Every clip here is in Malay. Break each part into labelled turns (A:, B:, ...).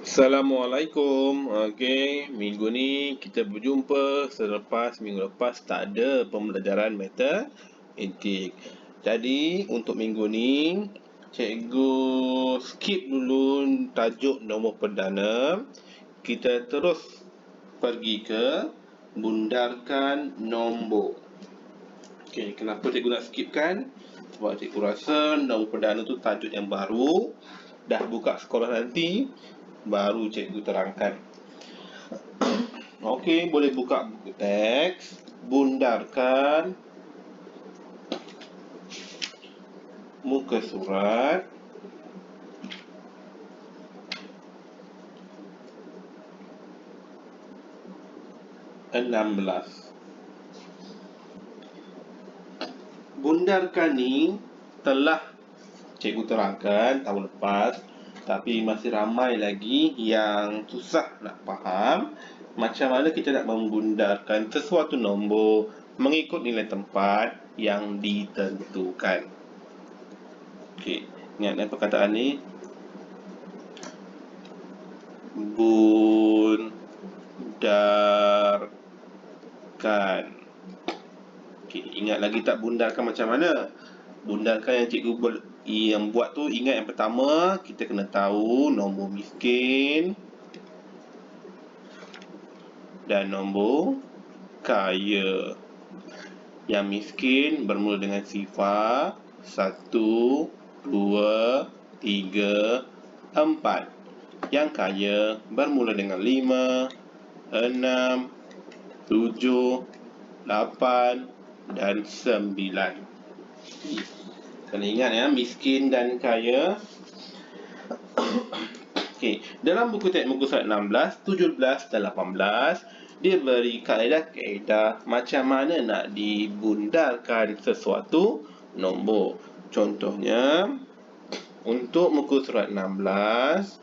A: Assalamualaikum. Okey, minggu ni kita berjumpa selepas minggu lepas tak ada pembelajaran matematik. Jadi, untuk minggu ni, cikgu skip dulu tajuk nombor perdana. Kita terus pergi ke bundarkan nombor. Okey, kenapa cikgu nak skipkan? Sebab cikgu rasa nombor perdana tu tajuk yang baru. Dah buka sekolah nanti, baru cikgu terangkan. Okey, boleh buka buku teks, bundarkan muka surat 16. Bundarkan ni telah cikgu terangkan tahun lepas, tapi masih ramai lagi yang susah nak faham macam mana kita nak membundarkan sesuatu nombor mengikut nilai tempat yang ditentukan. Okey, ingat perkataan ni. Bundarkan. Okey, ingat lagi tak bundarkan macam mana? Bundarkan yang cikgu buat tu, ingat yang pertama kita kena tahu nombor miskin dan nombor kaya. Yang miskin bermula dengan sifar 1, 2, 3, 4. Yang kaya bermula dengan 5, 6, 7, 8 dan 9. Kena ingat ya, miskin dan kaya. Okey, dalam buku teks muka surat 16, 17 dan 18, dia beri kaedah-kaedah macam mana nak dibundarkan sesuatu nombor. Contohnya, untuk muka surat 16,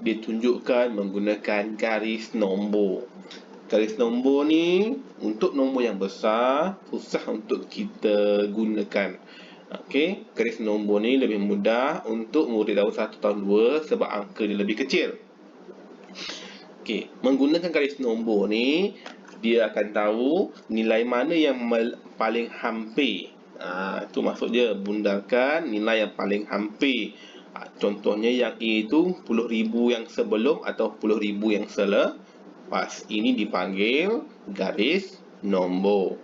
A: ditunjukkan menggunakan garis nombor. Garis nombor ni untuk nombor yang besar susah untuk kita gunakan. Okey, garis nombor ni lebih mudah untuk murid tahun 1, tahun 2 sebab angka dia lebih kecil. Okey, menggunakan garis nombor ni dia akan tahu nilai mana yang paling hampir. Itu maksud dia, bundarkan nilai yang paling hampir. Contohnya yang A itu 10,000 yang sebelum atau 10,000 yang selepas. Ini dipanggil garis nombor.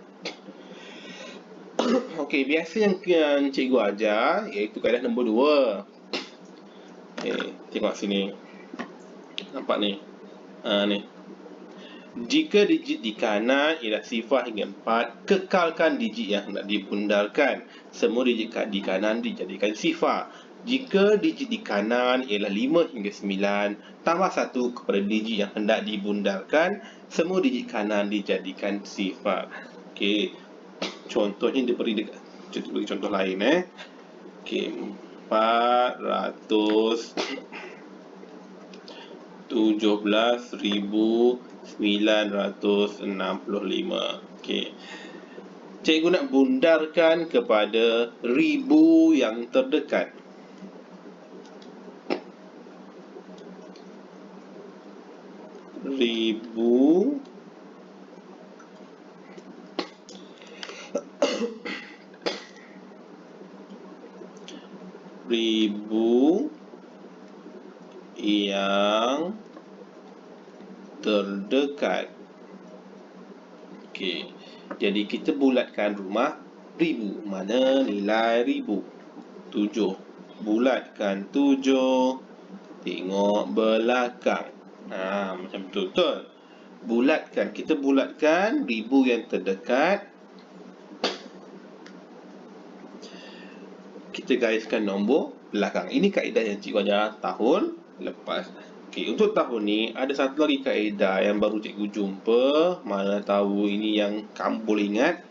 A: Okey, biasa yang cikgu ajar iaitu kaedah nombor 2. Tengok sini. Nampak ni? Ni. Jika digit di kanan ialah sifar hingga 4, kekalkan digit yang hendak dibundarkan. Semua digit di kanan dijadikan sifar. Jika digit di kanan ialah 5 hingga 9, tambah 1 kepada digit yang hendak dibundarkan. Semua digit kanan dijadikan sifar. Okey. Contohnya dia beri contoh lain. Okey, 417,965. Okey. Cikgu nak bundarkan kepada ribu yang terdekat. Ribu yang terdekat. Okey, jadi kita bulatkan rumah ribu. Mana nilai ribu? 7. Bulatkan 7. Tengok belakang. Macam betul-betul. Bulatkan. Kita bulatkan ribu yang terdekat. Kita gariskan nombor belakang. Ini kaedah yang cikgu ajar tahun lepas. Okey, untuk tahun ni ada satu lagi kaedah yang baru cikgu jumpa. Mana tahu ini yang kamu boleh ingat.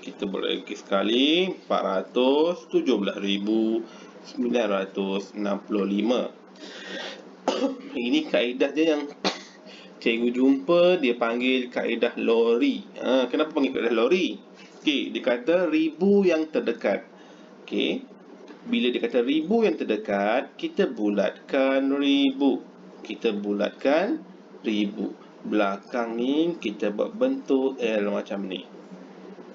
A: Kita boleh lagi sekali. 417,965. Ini kaedah dia yang cikgu jumpa, dia panggil kaedah lori. Kenapa panggil kaedah lori? Okey, dia kata ribu yang terdekat. Okey, Bila dia kata ribu yang terdekat, kita bulatkan ribu. Kita bulatkan ribu. Belakang ni kita buat bentuk L macam ni.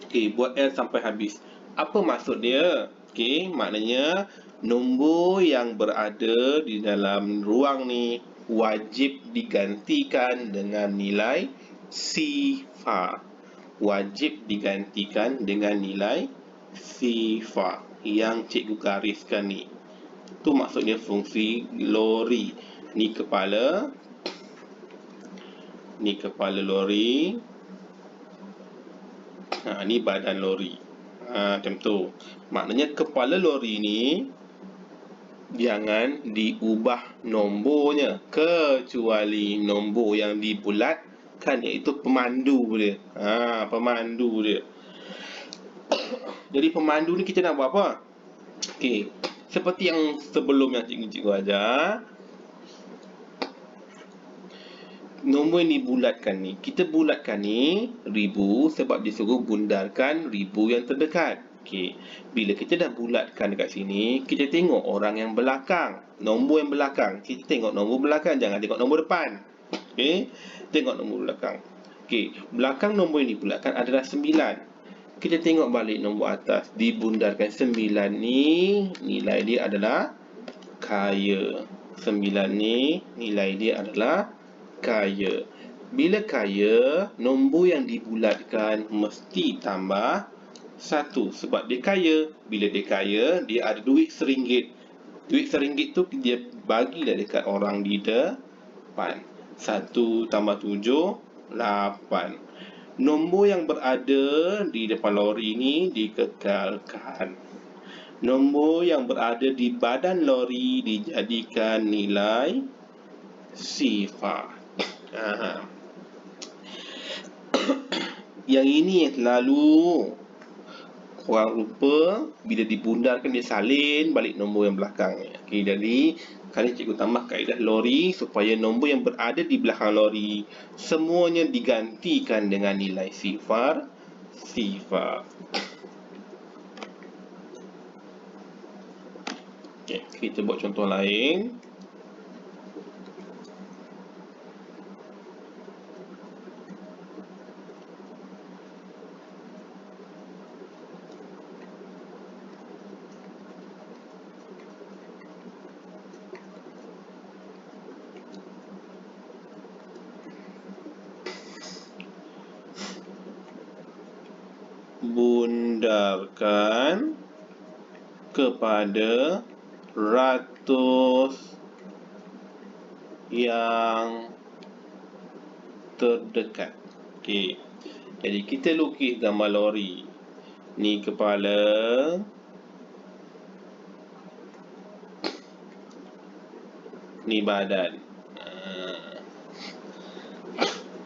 A: Okey, buat L sampai habis. Apa maksud dia? Okey, maknanya nombor yang berada di dalam ruang ni wajib digantikan dengan nilai sifar. Wajib digantikan dengan nilai sifar yang cikgu gariskan ni. Tu maksudnya fungsi lori. Ni kepala lori. Ni badan lori. Macam tu. Maknanya kepala lori ni jangan diubah nombornya kecuali nombor yang dibulatkan, iaitu pemandu dia. Pemandu dia. Jadi pemandu ni kita nak buat apa? Okey, seperti yang sebelum yang cikgu ajar, nombor yang dibulatkan ni, kita bulatkan ni ribu sebab dia suruh bundarkan ribu yang terdekat. Okey, bila kita dah bulatkan dekat sini, kita tengok orang yang belakang, nombor yang belakang. Kita tengok nombor belakang, jangan tengok nombor depan. Okey, tengok nombor belakang. Okey, belakang nombor yang dibulatkan adalah 9. Kita tengok balik nombor atas, dibundarkan 9 ni, nilai dia adalah kaya. 9 ni, nilai dia adalah kaya. Bila kaya, nombor yang dibulatkan mesti tambah 1 sebab dia kaya. Bila dia kaya, dia ada duit RM1. Duit RM1 tu dia bagilah dekat orang di depan. 1 tambah 7, 8. Nombor yang berada di depan lori ni dikekalkan. Nombor yang berada di badan lori dijadikan nilai sifar. Yang ini yang selalu orang lupa, bila dibundarkan dia salin balik nombor yang belakang. Okey, jadi kali cikgu tambah kaedah lori supaya nombor yang berada di belakang lori semuanya digantikan dengan nilai sifar. Okey, kita buat contoh lain. Bundarkan kepada ratus yang terdekat. Okey, jadi kita lukis gambar lori. Ni kepala, ni badan.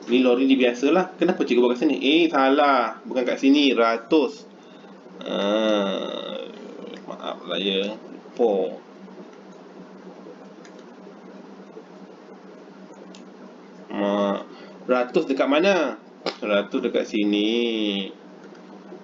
A: Ni lori ni biasalah. Kenapa cikgu buat kat sini? Salah. Bukan kat sini. Ratus. Maaf lah ya. Ratus dekat mana? Ratus dekat sini.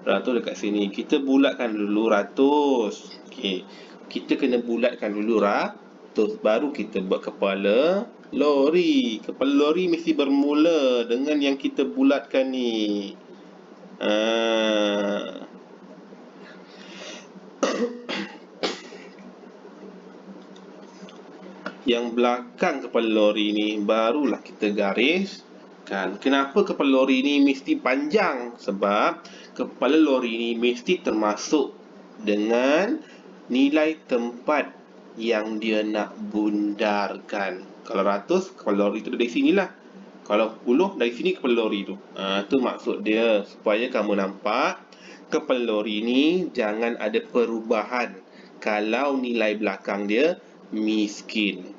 A: Ratus dekat sini. Kita bulatkan dulu ratus. Okey. Kita kena bulatkan dulu ratus. Baru kita buat kepala lori. Kepala lori mesti bermula dengan yang kita bulatkan ni. Yang belakang kepala lori ni barulah kita gariskan. Kenapa kepala lori ni mesti panjang? Sebab kepala lori ni mesti termasuk dengan nilai tempat yang dia nak bundarkan. Kalau 100, kepala lori tu dari sinilah. Kalau 10, dari sini kepala lori tu. Tu maksud dia, supaya kamu nampak kepala lori ni jangan ada perubahan kalau nilai belakang dia miskin.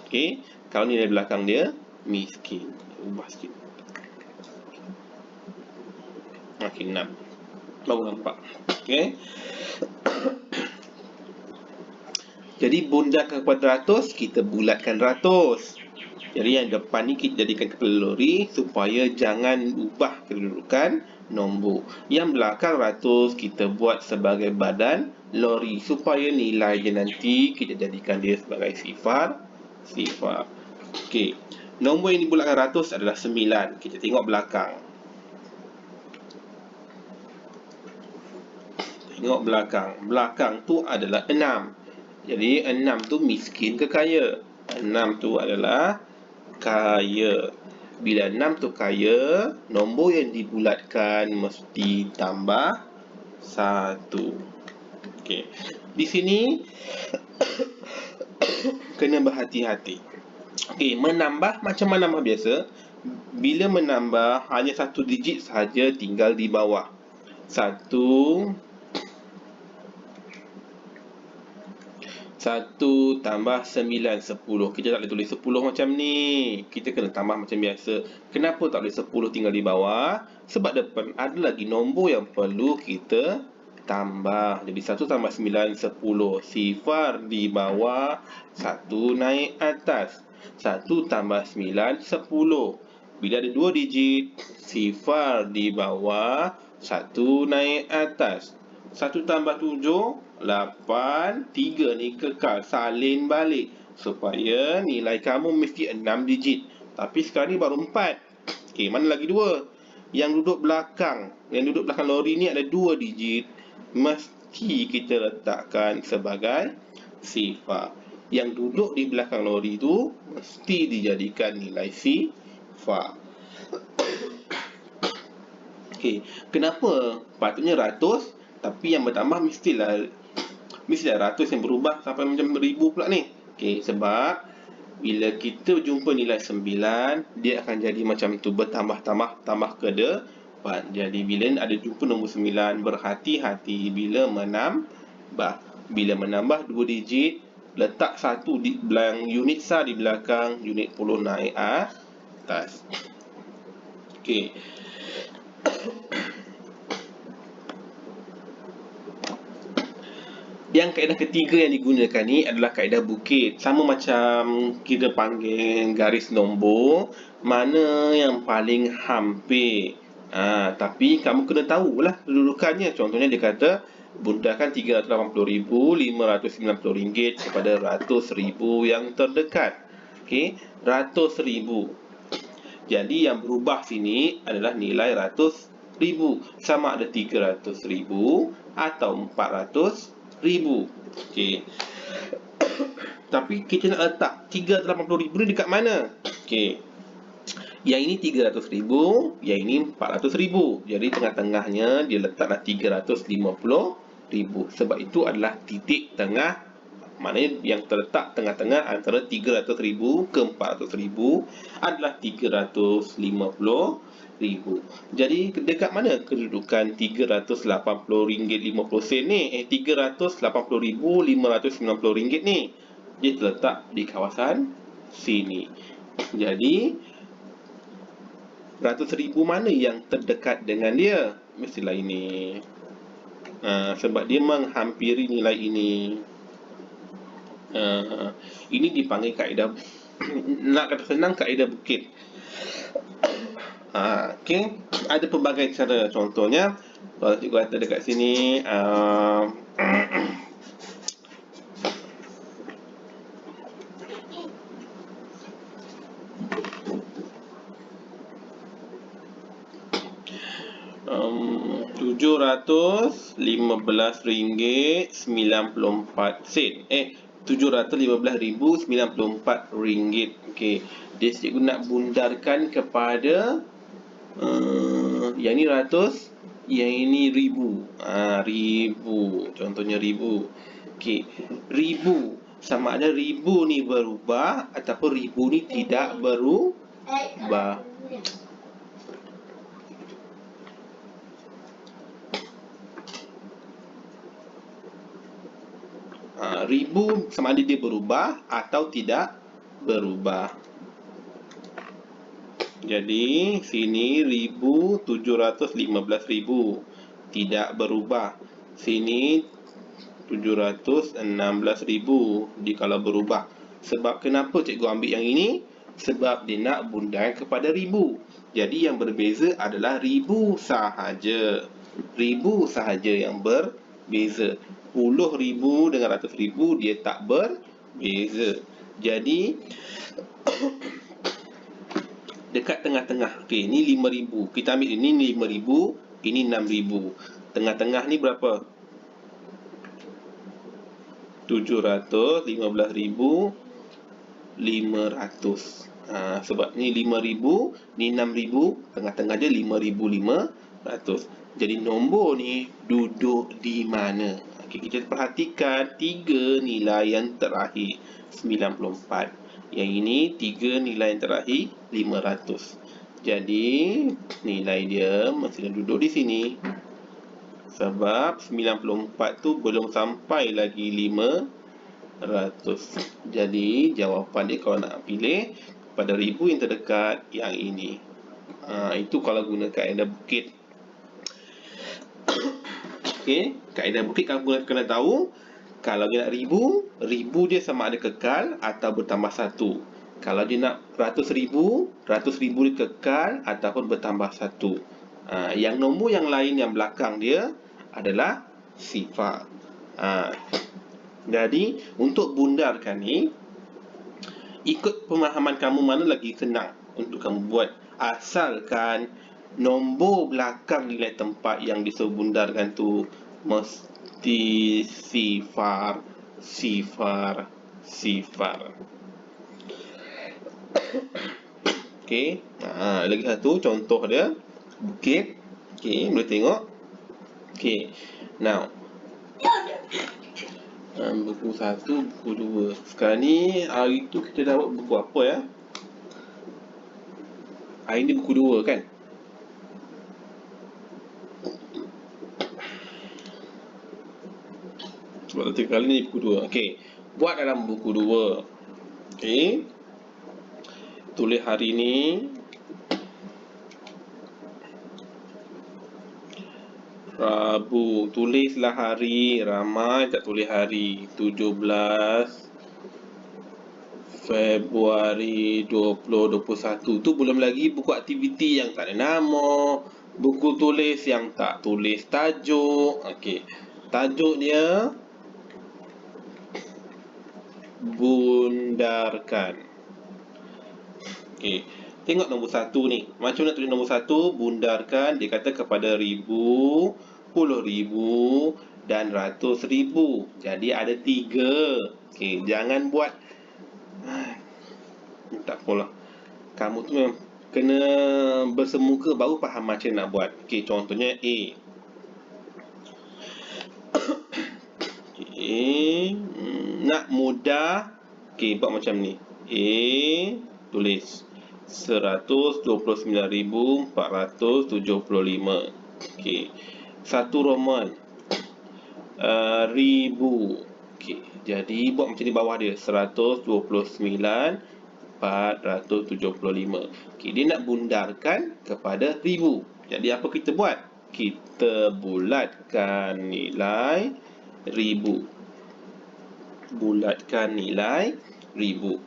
A: Okey, kalau nilai belakang dia miskin. Ubah sikit. Okey, 6. Baru nampak. Okey. Jadi bundarkan kepada ratus, kita bulatkan ratus. Jadi yang depan ni kita jadikan kepala lori supaya jangan ubah kedudukan nombor. Yang belakang ratus kita buat sebagai badan lori, supaya nilainya nanti kita jadikan dia sebagai sifar. Okey, nombor yang dibulatkan ratus adalah 9. Kita tengok belakang. Belakang tu adalah 6. Jadi 6 tu miskin ke kaya? 6 tu adalah kaya. Bila 6 tu kaya, nombor yang dibulatkan mesti tambah 1. Okey. Di sini kena berhati-hati. Okey, menambah macam menambah biasa. Bila menambah hanya satu digit sahaja tinggal di bawah. 1 tambah 9, 10. Kita tak boleh tulis 10 macam ni. Kita kena tambah macam biasa. Kenapa tak boleh 10 tinggal di bawah? Sebab depan ada lagi nombor yang perlu kita tambah. Jadi 1 tambah 9, 10. Sifar di bawah, 1 naik atas. 1 tambah 9, 10. Bila ada 2 digit, sifar di bawah, 1 naik atas. 1 tambah 7, 8. 3 ni kekal, salin balik supaya nilai kamu mesti 6 digit. Tapi sekarang ni baru 4. Okey, mana lagi 2? Yang duduk belakang lori ni ada 2 digit. Mesti kita letakkan sebagai sifar. Yang duduk di belakang lori tu mesti dijadikan nilai sifar. Okey, kenapa patutnya ratus tapi yang bertambah mestilah ratus yang berubah sampai macam ribu pula ni? Okey, sebab bila kita jumpa nilai 9, dia akan jadi macam tu, bertambah ke depan. Jadi bila ada jumpa nombor 9, berhati-hati bila menambah. Bila menambah 2 digit, letak 1 di belakang unit sah di belakang, unit puluh naik atas. Okey. Yang kaedah ketiga yang digunakan ni adalah kaedah bukit. Sama macam kita panggil garis nombor, mana yang paling hampir. Tapi kamu kena tahulah kedudukannya. Contohnya dia kata bundakan RM380,590 kepada RM100,000 yang terdekat. Okey, RM100,000. Jadi yang berubah sini adalah nilai RM100,000. Sama ada RM300,000 atau RM400,000. Okey. Tapi kita nak letak 380,000 ni dekat mana? Okey. Yang ini 300,000, yang ini 400,000. Jadi tengah-tengahnya dia letaklah 350,000. Sebab itu adalah titik tengah. Maknanya yang terletak tengah-tengah antara 300,000 ke 400,000 adalah 350,000. Jadi dekat mana kedudukan RM380.50 ni? RM380,590 ni. Dia terletak di kawasan sini. Jadi RM100,000 mana yang terdekat dengan dia? Mestilah ini. Sebab dia menghampiri nilai ini. Ini dipanggil kaedah nak kata senang, kaedah bukit. Okey, ada pelbagai cara. Contohnya kalau cikgu kata dekat sini 715 ringgit 94 sen. RM715,094. Okey, dia cikgu nak bundarkan kepada yang ni ratus, yang ini ribu. Ribu. Contohnya ribu. Okey, ribu. Sama ada ribu ni berubah ataupun ribu ni tidak berubah. Ribu sama ada dia berubah atau tidak berubah. Jadi sini 715,000 tidak berubah. Sini 716,000 kalau berubah. Sebab kenapa cikgu ambil yang ini? Sebab dia nak bundang kepada ribu. Jadi yang berbeza adalah ribu sahaja. Ribu sahaja yang berbeza. 10,000 dengan 100,000 dia tak berbeza. Jadi dekat tengah-tengah. Okey, ni 5,000. Kita ambil ini 5,000, ini 6,000. Tengah-tengah ni berapa? 715,500. Sebab ni 5,000, ni 6,000, tengah-tengah dia 5,500. Jadi nombor ni duduk di mana? Okey, kita perhatikan 3 nilai yang terakhir 94. Yang ini 3 nilai yang terakhir 500. Jadi nilai dia masih duduk di sini. Sebab 94 tu belum sampai lagi 500. Jadi jawapan dia kalau nak pilih pada ribu yang terdekat yang ini. Itu kalau guna kaedah bukit. Okey, kaedah bukit kamu kena tahu. Kalau dia nak ribu dia sama ada kekal atau bertambah 1. Kalau dia nak ratus ribu dia kekal ataupun bertambah 1. Yang nombor yang lain yang belakang dia adalah sifar. Jadi untuk bundarkan ni, ikut pemahaman kamu mana lagi senang untuk kamu buat. Asalkan nombor belakang nilai tempat yang disuruh bundarkan tu mesti sifar. Okey, lagi satu contoh dia bukit. Okey, boleh tengok. Okey, now buku 1, buku 2. Sekarang ni hari tu kita dapat buku apa ya? Hari ni buku 2 kan? Sebab tu kali ni buku 2. Okey, buat dalam buku 2. Okey, tulis hari ni. Rabu. Tulislah hari. Ramai tak tulis hari. 17 Februari 2021. Tu belum lagi buku aktiviti yang tak ada nama, buku tulis yang tak tulis tajuk. Okey, tajuk dia bundarkan. Okey, tengok nombor 1 ni. Macam nak tulis nombor 1? Bundarkan, dia kata kepada 1,000, 10,000 dan 100,000. Jadi ada 3. Okey, jangan buat tak apalah. Kamu tu memang kena bersemuka baru faham macam nak buat. Okey, contohnya A. Okey, nak mudah. Okey, buat macam ni. A, tulis 129,475. Okey, satu Roman, ribu. Okey, jadi buat macam ni bawah dia 129,475. Okey, dia nak bundarkan kepada 1,000. Jadi apa kita buat? Kita bulatkan nilai 1,000. Bulatkan nilai 1,000.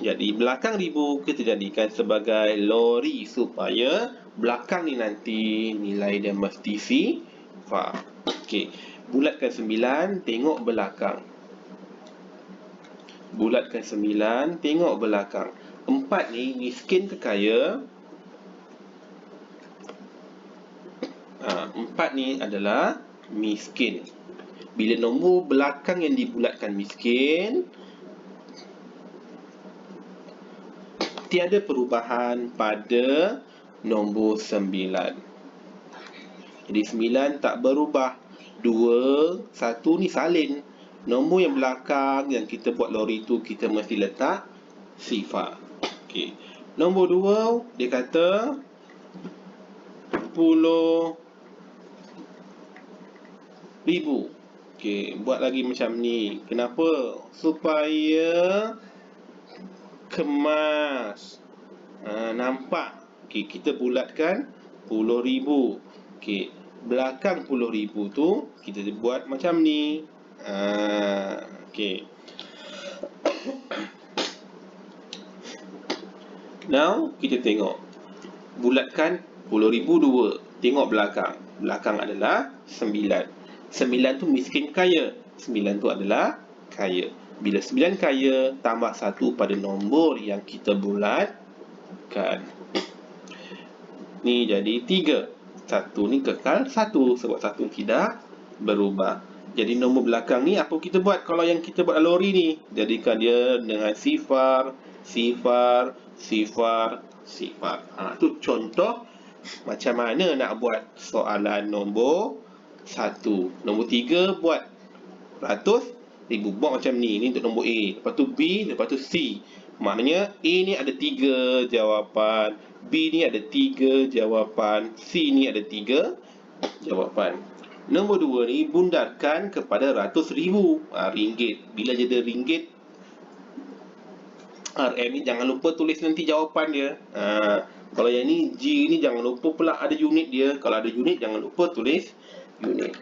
A: Jadi belakang 1,000 kita jadikan sebagai lori supaya belakang ni nanti nilai dia mesti sifar. Okey, bulatkan 9, tengok belakang. Bulatkan 9, tengok belakang. 4 ni miskin ke kaya? 4 ni adalah miskin. Bila nombor belakang yang dibulatkan miskin, tiada perubahan pada nombor 9. Jadi 9 tak berubah. 2, 1 ni salin. Nombor yang belakang yang kita buat lori tu kita mesti letak sifar. Okey, nombor 2 dia kata 10,000. Okey, buat lagi macam ni. Kenapa? Supaya kemas. Nampak. Okey, kita bulatkan 10,000. Okey, belakang 10,000 tu kita buat macam ni. Okey. Now kita tengok. Bulatkan 10,000 2. Tengok belakang. Belakang adalah 9. 9 tu miskin kaya. 9 tu adalah kaya. Bila 9 kaya, tambah 1 pada nombor yang kita bulatkan. Ni jadi 3. 1 ni kekal 1 sebab 1 tidak berubah. Jadi nombor belakang ni apa kita buat kalau yang kita buat alori ni? Jadikan dia dengan sifar, sifar, sifar, sifar. Tu contoh macam mana nak buat soalan nombor 1. Nombor 3 buat ratus ribu. Buat macam ni. Ni untuk nombor A. Lepas tu B, lepas tu C. Maknanya A ni ada 3 jawapan, B ni ada 3 jawapan, C ni ada 3 jawapan. Nombor 2 ni bundarkan kepada ratus ribu. Ringgit. Bila jadi ringgit, RM ni jangan lupa tulis nanti jawapan dia. Kalau yang ni G ni jangan lupa pula ada unit dia. Kalau ada unit jangan lupa tulis unit.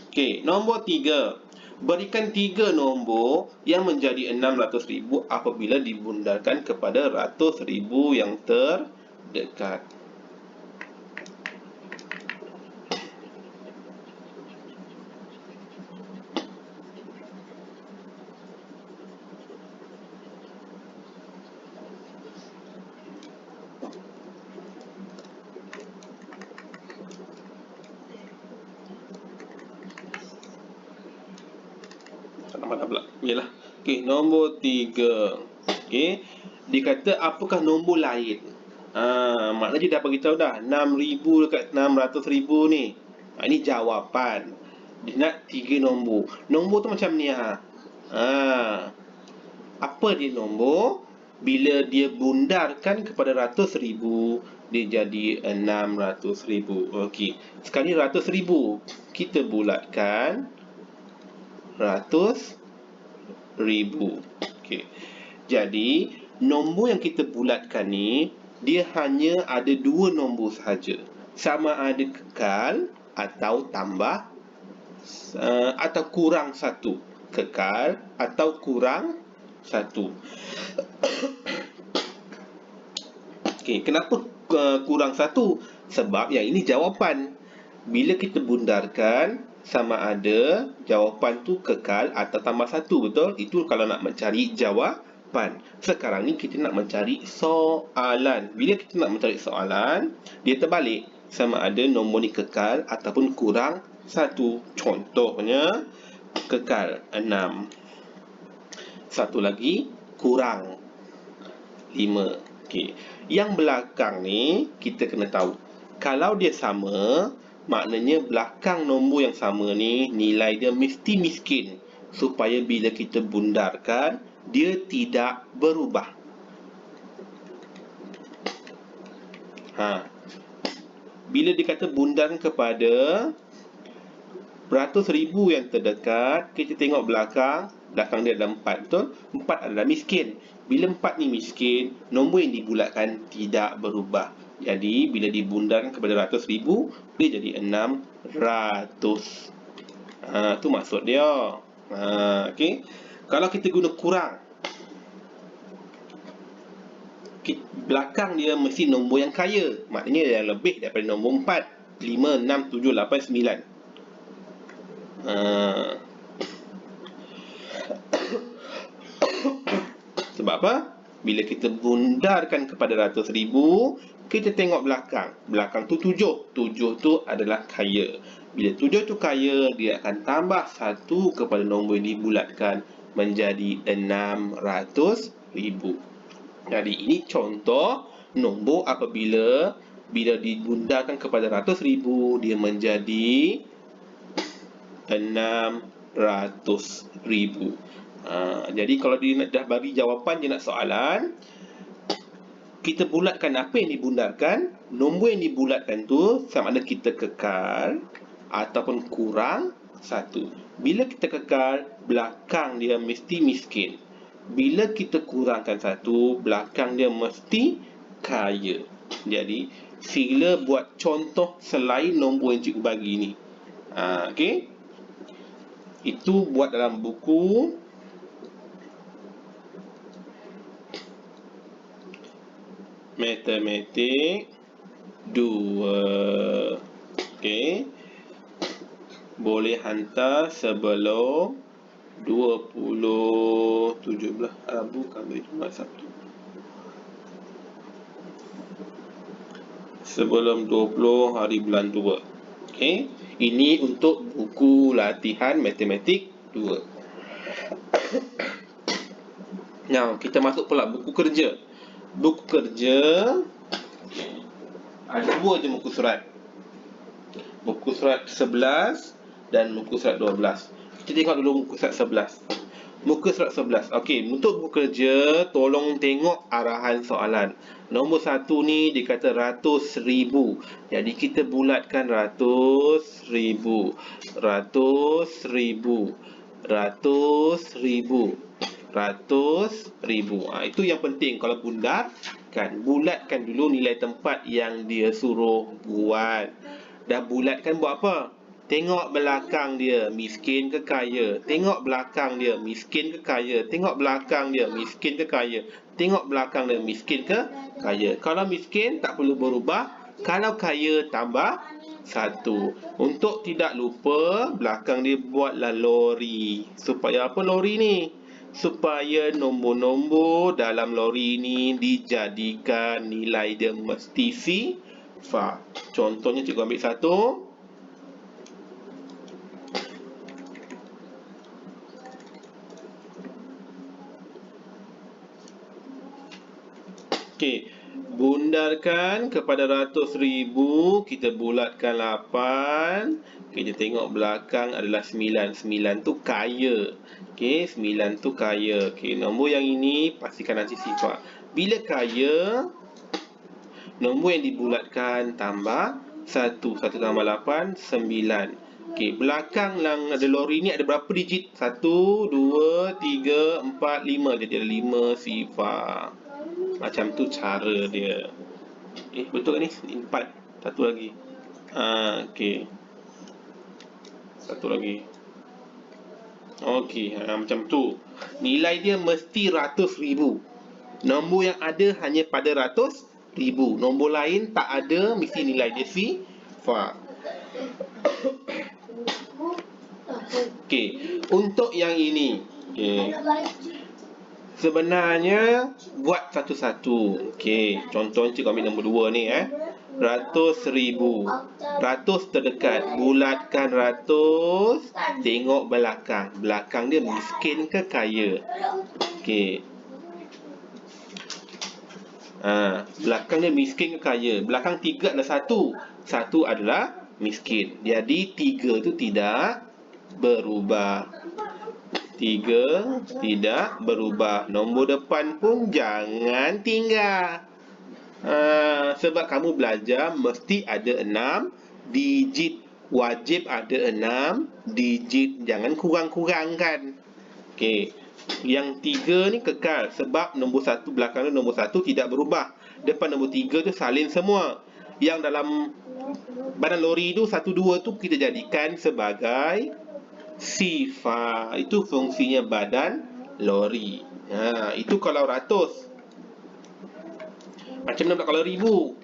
A: Okey, nombor 3. Berikan 3 nombor yang menjadi 600,000 apabila dibundarkan kepada ratus ribu yang terdekat. Mana pula? Yalah. Okey, nombor 3. Okey. Dikata apakah nombor lain? Maknanya dia dah beritahu dah 6,000 dekat 600,000 ni. Ini jawapan. Dia nak 3 nombor. Nombor tu macam ni apa dia nombor? Bila dia bundarkan kepada ratus ribu, dia jadi 600,000. Okey. Sekarang ni ratus ribu. Kita bulatkan ratus ribu. Okey. Jadi, nombor yang kita bulatkan ni, dia hanya ada 2 nombor sahaja. Sama ada kekal atau tambah atau kurang 1. Kekal atau kurang 1. Okey, kenapa kurang 1? Sebab yang ini jawapan. Bila kita bundarkan, sama ada jawapan tu kekal atau tambah 1, betul? Itu kalau nak mencari jawapan. Sekarang ni kita nak mencari soalan. Bila kita nak mencari soalan, dia terbalik. Sama ada nombor ni kekal ataupun kurang 1. Contohnya, kekal 6. Satu lagi, kurang 5. Okey. Yang belakang ni, kita kena tahu. Kalau dia sama, maknanya belakang nombor yang sama ni nilai dia mesti miskin supaya bila kita bundarkan dia tidak berubah. Bila dikata bundarkan kepada ratus ribu yang terdekat, kita tengok belakang dia ada 4, betul? 4 adalah miskin. Bila 4 ni miskin, nombor yang dibulatkan tidak berubah. Jadi, bila dibundarkan kepada ratus ribu, dia jadi 600. Tu maksud dia. Okey. Kalau kita guna kurang, belakang dia mesti nombor yang kaya. Maknanya yang lebih daripada nombor 4. 5, 6, 7, 8, 9. Sebab apa? Bila kita bundarkan kepada ratus ribu, kita tengok belakang. Belakang tu 7. 7 tu adalah kaya. Bila 7 tu kaya, dia akan tambah 1 kepada nombor yang dibulatkan menjadi 600,000. Jadi ini contoh nombor apabila dibundarkan kepada ratus ribu, dia menjadi 600,000. Jadi kalau dia dah bagi jawapan, dia nak soalan, kita bulatkan apa yang dibundarkan. Nombor yang dibulatkan tu sama ada kita kekal ataupun kurang 1. Bila kita kekal, belakang dia mesti miskin. Bila kita kurangkan 1, belakang dia mesti kaya. Jadi sila buat contoh selain nombor yang cikgu bagi ni. Okey. Itu buat dalam buku Matematik 2. Okey. boleh hantar sebelum 17 Rabu, Khamis, Jumaat, Sabtu. Sebelum 20 hari bulan 2. Okey, ini untuk buku latihan matematik 2. Now, kita masuk pula buku kerja. Buku kerja ada 2 je muka surat. Muka surat 11 dan muka surat 12. Kita tengok dulu muka surat 11. Muka surat 11. Okey, untuk buku kerja, tolong tengok arahan soalan. Nombor 1 ni dia kata ratus ribu. Jadi kita bulatkan ratus ribu. Ratus ribu. Ratus ribu. Ratus ribu. Itu yang penting kalau bulatkan. Bulatkan dulu nilai tempat yang dia suruh buat. Dah bulatkan buat apa? Tengok belakang dia, miskin ke kaya. Tengok belakang dia, miskin ke kaya. Tengok belakang dia, miskin ke kaya. Tengok belakang dia, miskin ke kaya. Kalau miskin, tak perlu berubah. Kalau kaya, tambah 1. Untuk tidak lupa, belakang dia buatlah lori. Supaya apa lori ni? Supaya nombor-nombor dalam lori ni dijadikan nilai dia mesti sifar. Contohnya cikgu ambil 1. Okey, bundarkan kepada ratus ribu, kita bulatkan 8. Kita tengok belakang adalah 9. 9 tu kaya. Okey, 9 tu kaya. Okey, nombor yang ini pastikan nanti sifar. Bila kaya, nombor yang dibulatkan tambah 1. 1 tambah 8, 9. Okey, belakang yang ada lori ni ada berapa digit? 1, 2, 3, 4, 5. Jadi ada 5 sifar. Macam tu cara dia. Betul ke ni? 4. Satu lagi. Okey. Satu lagi. Okey, macam tu. Nilai dia mesti ratus ribu. Nombor yang ada hanya pada ratus ribu. Nombor lain tak ada, mesti nilai dia sifar. Okey, untuk yang ini. Okey. Sebenarnya buat satu-satu. Okey, contohnya cikgu ambil nombor 2 ni ratus ribu. Ratus terdekat, bulatkan ratus. Tengok belakang. Belakang dia miskin ke kaya? Okey. Belakang dia miskin ke kaya? Belakang 3 adalah 1. 1 adalah miskin. Jadi 3 tu tidak berubah. 3 tidak berubah. Nombor depan pun jangan tinggal. Sebab kamu belajar mesti ada 6 digit. Wajib ada 6 digit. Jangan kurang-kurangkan. Okey. Yang 3 ni kekal. Sebab nombor 1 belakang nombor 1 tidak berubah. Depan nombor 3 tu salin semua. Yang dalam badan lori tu 1, 2 tu kita jadikan sebagai sifar. Itu fungsinya badan lori. Itu kalau ratus. Macam mana kalau ribu?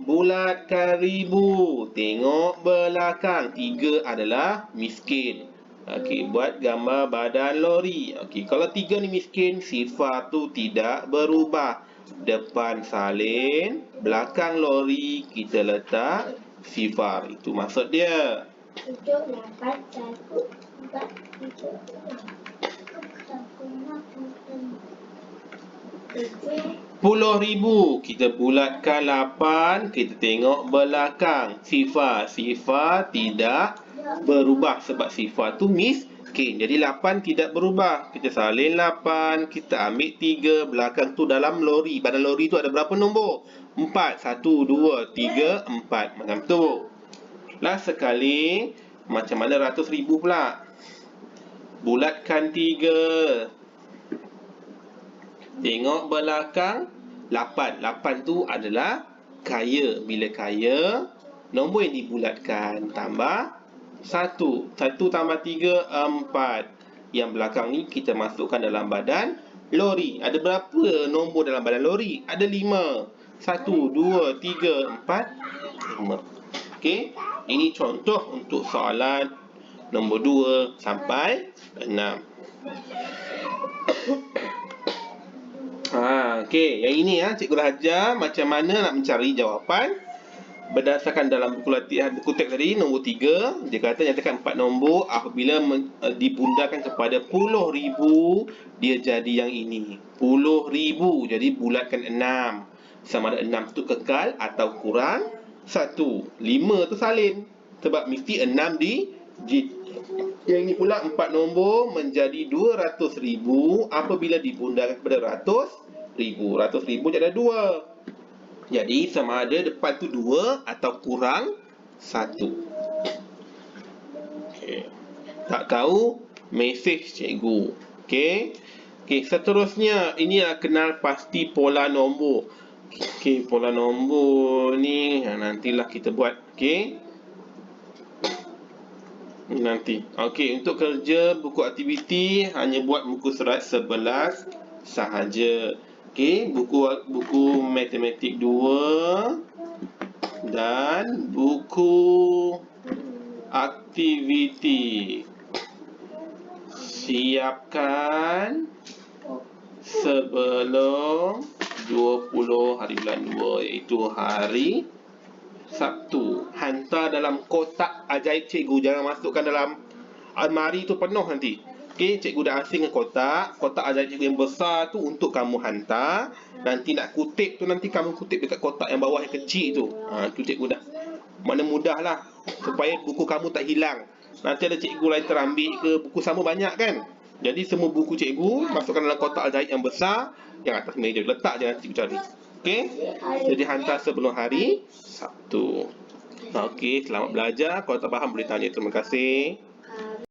A: Bulatkan ribu. Tengok belakang. 3 adalah miskin. Okey, buat gambar badan lori. Okey, kalau 3 ni miskin, sifar tu tidak berubah. Depan salin, belakang lori kita letak sifar. Itu maksud dia. 10,000. Kita bulatkan 8. Kita tengok belakang. Sifar. Sifar tidak berubah. Sebab sifar tu miskin. Jadi 8 tidak berubah. Kita salin 8. Kita ambil 3. Belakang tu dalam lori. Badan lori tu ada berapa nombor? 4. 1, 2, 3, 4. Macam tu. Last sekali, macam mana ratus ribu pula? Bulatkan 3. Tengok belakang 8. 8 tu adalah kaya. Bila kaya, nombor yang dibulatkan tambah 1. 1 tambah 3, 4. Yang belakang ni kita masukkan dalam badan lori. Ada berapa nombor dalam badan lori? Ada 5. 1, 2, 3, 4, 5. Okey. Ini contoh untuk soalan nombor 2 sampai 6. Okey, yang ini cikgu dah ajar macam mana nak mencari jawapan berdasarkan dalam buku latihan buku teks tadi nombor 3. Dia kata nyatakan 4 nombor apabila dibundakan kepada puluh ribu dia jadi yang ini. Puluh ribu, jadi bulatkan 6. Sama ada 6 tu kekal atau kurang 1. 5 tu salin. Sebab mesti 6 yang ini pula 4 nombor menjadi 200,000 apabila dibundakan kepada ratus ribu. Ratus ribu jadi 2. Jadi sama ada depan tu 2 atau kurang 1. Okay. Tak tahu, mesej cikgu. Okay, seterusnya ini kenal pasti pola nombor. Okay, pola nombor ni nantilah kita buat. Okay, nanti. Okay, untuk kerja buku aktiviti hanya buat muka surat 11 sahaja. Okay, buku matematik 2 dan buku aktiviti siapkan sebelum 20 hari bulan 2 iaitu hari Sabtu. Hantar dalam kotak ajaib cikgu, jangan masukkan dalam almari tu penuh nanti. Okey, cikgu dah asingkan kotak ajaib cikgu yang besar tu untuk kamu hantar. Nanti nak kutip tu nanti kamu kutip dekat kotak yang bawah yang kecil tu. Tu cikgu dah. Mana mudahlah supaya buku kamu tak hilang. Nanti ada cikgu lain terambil ke, buku sama banyak kan. Jadi semua buku cikgu masukkan dalam kotak ajaib yang besar yang atas meja, letak je nanti cari. Okey. Jadi hantar sebelum hari Sabtu. Okey, selamat belajar. Kalau tak faham boleh tanya. Terima kasih.